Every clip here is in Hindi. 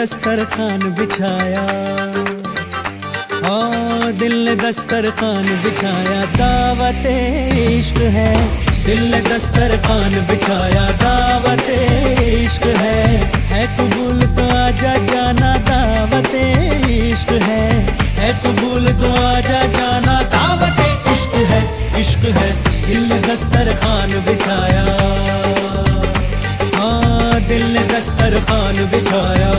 दस्तरखान बिछाया, ओ दिल ने दस्तरखान बिछाया, दावत इश्क है। दिल ने दस्तरखान बिछाया, दावत इश्क है कबूल तो आजा जाना, दावत इश्क है कबूल तो आजा जाना, दावत इश्क है, इश्क है। दिल ने दस्तरखान बिछाया, हाँ दिल ने दस्तरखान बिछाया।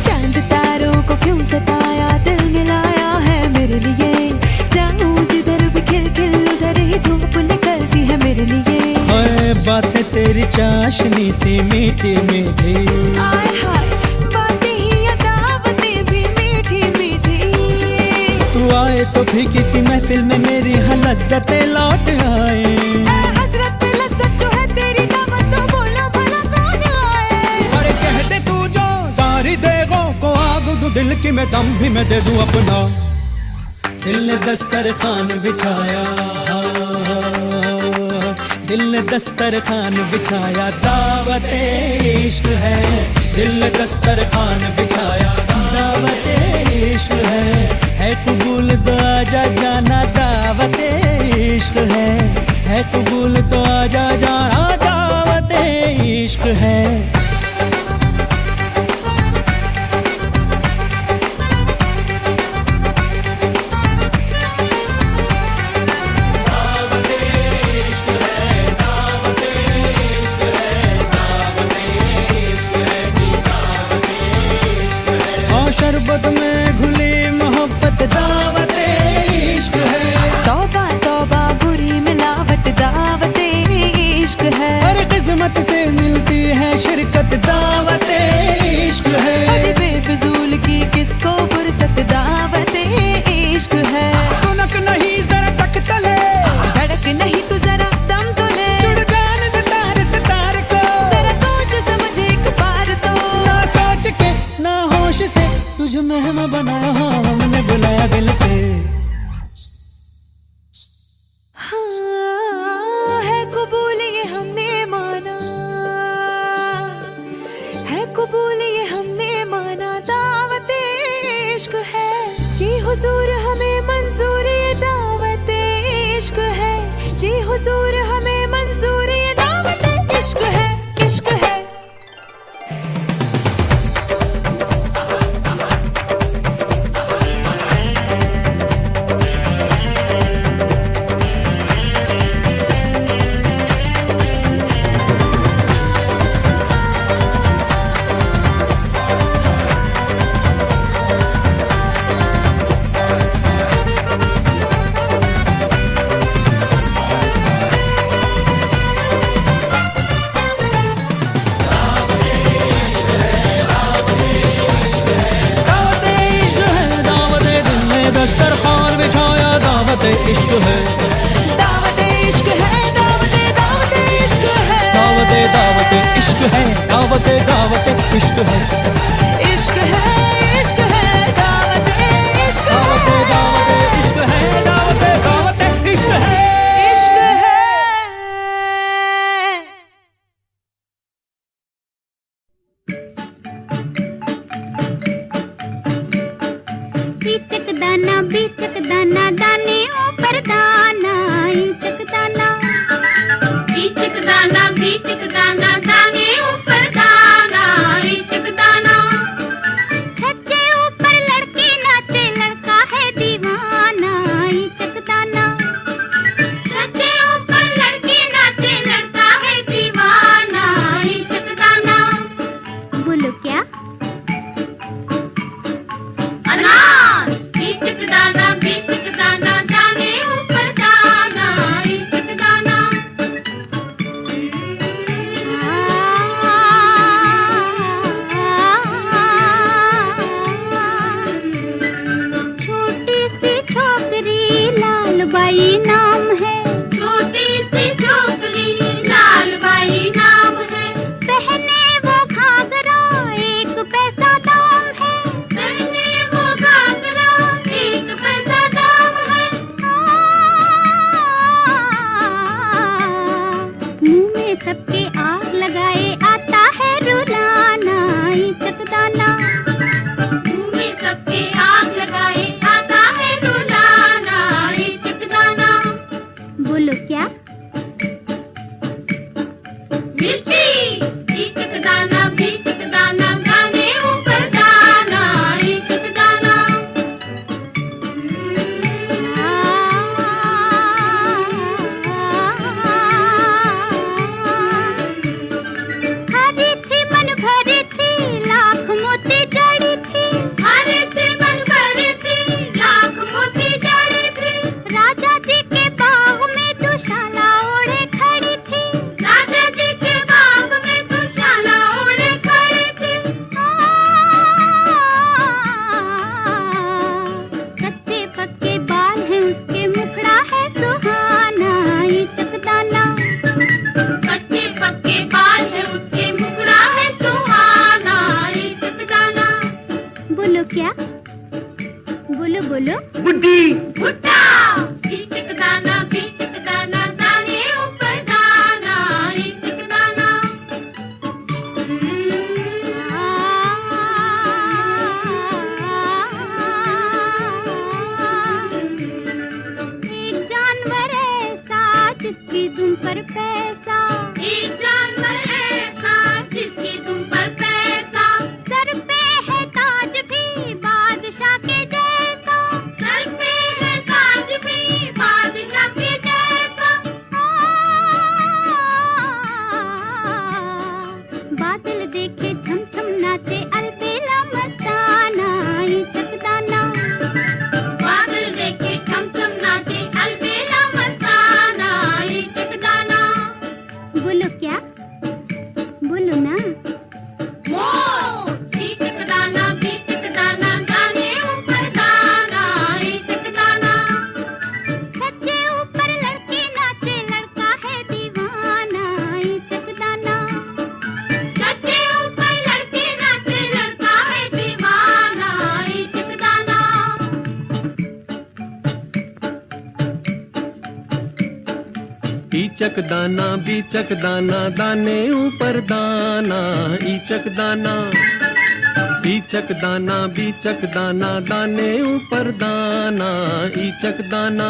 चांद तारों को क्यों सताया, दिल मिलाया है मेरे लिए। जाऊं जिधर भी खिल खिल उधर ही धूप निकलती है मेरे लिए। हाय बातें तेरी चाशनी सी मीठी मीठी, हाय हाय बातें ही या दावतें भी मीठी मीठी। तू आए तो भी किसी महफिल में मेरी लज्जतें लौट आए। हसरत पे लज्जत जो है तेरी दावत, तो बोलो भला कौन आए। अरे कहते तू जो सारी देगों को आग दूं, दिल की मैं दम भी मैं दे दूं अपना। दिल ने दस्तरखान बिछाया, दिल ने दस्तरखान बिछाया, दावत इश्क है। दिल ने दस्तरखान बिछाया, दावत इश्क है कबूल तो आजा जाना, दावत इश्क है कबूल तो आजा जाना, दावत इश्क है। शरबत में घुली मोहब्बत, दावत इश्क है। तौबा तौबा बुरी मिलावट, दावत इश्क है। हर किस्मत से मिलती है शिरकत, दावत इश्क है। अजी बेफिजूल की किसको फुर्सत, दावत इश्क है। तुनक नहीं जरा चक तले, धड़क नहीं तू जरा दम तो ले। जुड़ जान दे तार से तार को, जरा सोच समझ एक बार तो। ना सोच के ना होश से तुझे मेहमा बनाया, हमने बुलाया दिल से। हाँ है कबूल ये हमने माना, है कबूल ये हमने माना, दावत इश्क है। जी हुजूर हमें मंजूर ये दावत इश्क है। जी हुजूर हमें मंजूर ये दावत इश्क है, इश्क है। दस्तरखान बिछाया, दावत इश्क है। दावत इश्क है, दावत दावत इश्क है। दावत इश्क है, दावत इश्क है। इश्क है, इश्क है, दावत इश्क है। दावत इश्क है, दावत इश्क है। इश्क है। बीचक दाना दाने ऊपर दाना, ईचक दाना बीचक दाना दाने ऊपर दाना, ईचक दाना। छज्जे ऊपर लड़की नाचे, लड़का है दीवाना, ईचक दाना। छज्जे ऊपर लड़की नाचे, लड़का है दीवाना, ईचक दाना। बोलो क्या? अनार। बीचक दाना दाने ऊपर दाना, ईचक दाना। एक जानवर ऐसा जिसकी तुम पर पैसा, एक जानवर ऐसा जिसकी तुम पर पैसा, सर पे है ताज भी बादशाह के जैसा, सर पे है ताज भी बादशाह के जैसा। बादल देखे झम झम नाचे अलबेला मस्ताना ये चकदाना, बादल देखे झम झम नाचे अलबेला मस्ताना ये चकदाना। बोलो क्या, बोलो ना। ये चकदाना दाने ऊपर दाना ये चकदाना। छज्जे ऊपर लड़की नाचे लड़का है दीवाना ये चकदाना। छज्जे ऊपर लड़की नाचे लड़का है दीवाना ये चकदाना। ईचक दाना बीचक दाना दाने ऊपर दाना ईचक दाना, ईचक दाना बीचक दाना दाने ऊपर दाना ईचक दाना।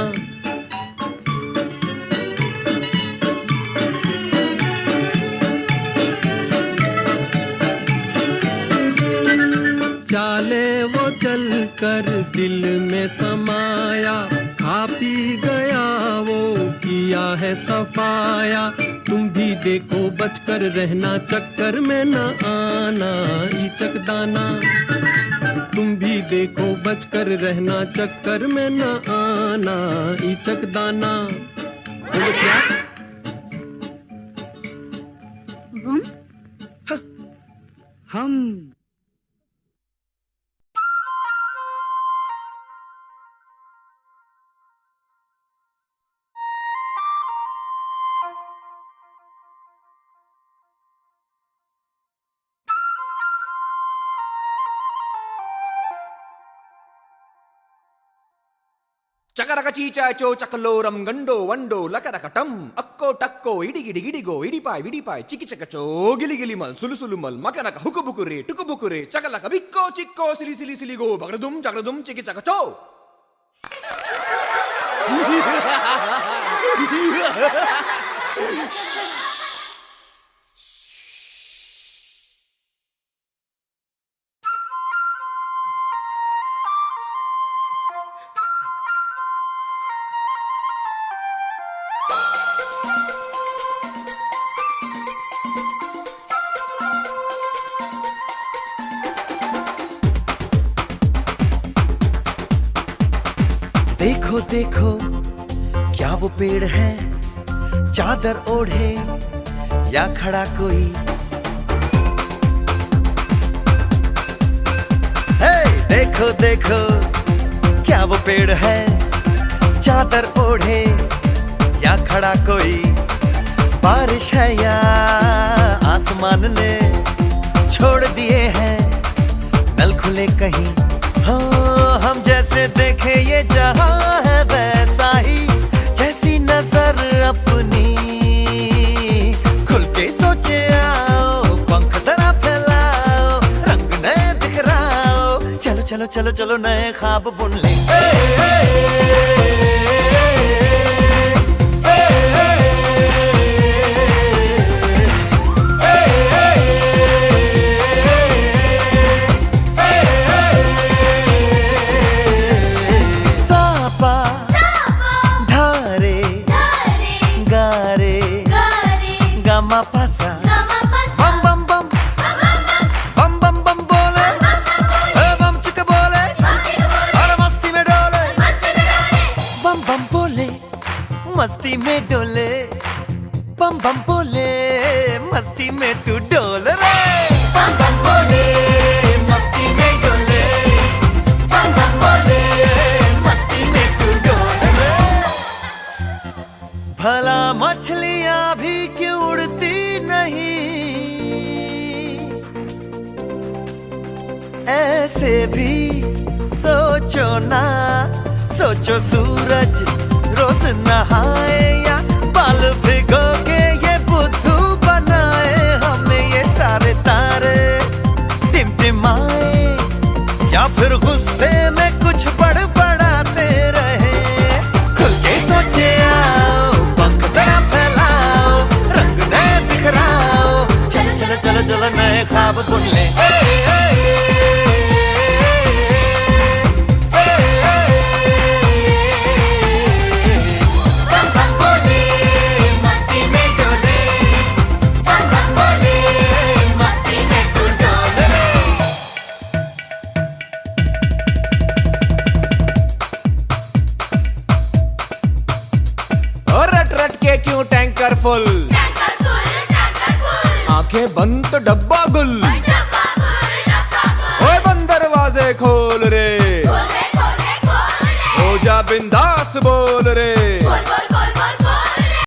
चाले वो चल कर दिल में समाया, खा पी गया वो किया है सफाया। तुम भी देखो बचकर रहना चक्कर में न आना ईचक दाना, तुम भी देखो बचकर रहना चक्कर में न आना ईचक दाना। बोलो क्या? हम చకరక చీచాచో చకలోరం గండో వండో లకరకటం అక్కో టక్కో ఇడిగిడి గిడిగో ఇడిపాయ్ విడిపాయ్ చికిచకచో గిలిగిలి మల్ సులుసులు మల్ మకనక హుకుబుకురే టుకుబుకురే చకలక బిక్కో చిక్కో సిలి సిలి సిలిగో బగడదుం చగడదుం చికిచకచో. देखो देखो क्या वो पेड़ है, चादर ओढ़े या खड़ा कोई। हे देखो देखो क्या वो पेड़ है, चादर ओढ़े या खड़ा कोई। बारिश है या आसमान ने छोड़ दिए हैं नल खुले कहीं। हो हम जैसे देखे ये जहां है वैसा ही, जैसी नजर अपनी खुल के सोचे आओ, पंख जरा फैलाओ, रंग नए बिखराओ। चलो चलो चलो चलो नए ख्वाब बुन ले। मस्ती में डोले बम बम बोले, मस्ती में तू डोल रे। बम बम बोले मस्ती में डोले, बम बम बोले मस्ती में तू डोल रे। भला मछलियां भी क्यों उड़ती नहीं, ऐसे भी सोचो ना। सोचो सूरज रोज नहाए या बाल भिगो के ये बुद्धू बनाए, हमें ये सारे टैंकर फुल, आंखें बंद तो डब्बा गुल, ओए बंद दरवाजे खोल रे, हो जा बिंदास बोल रे।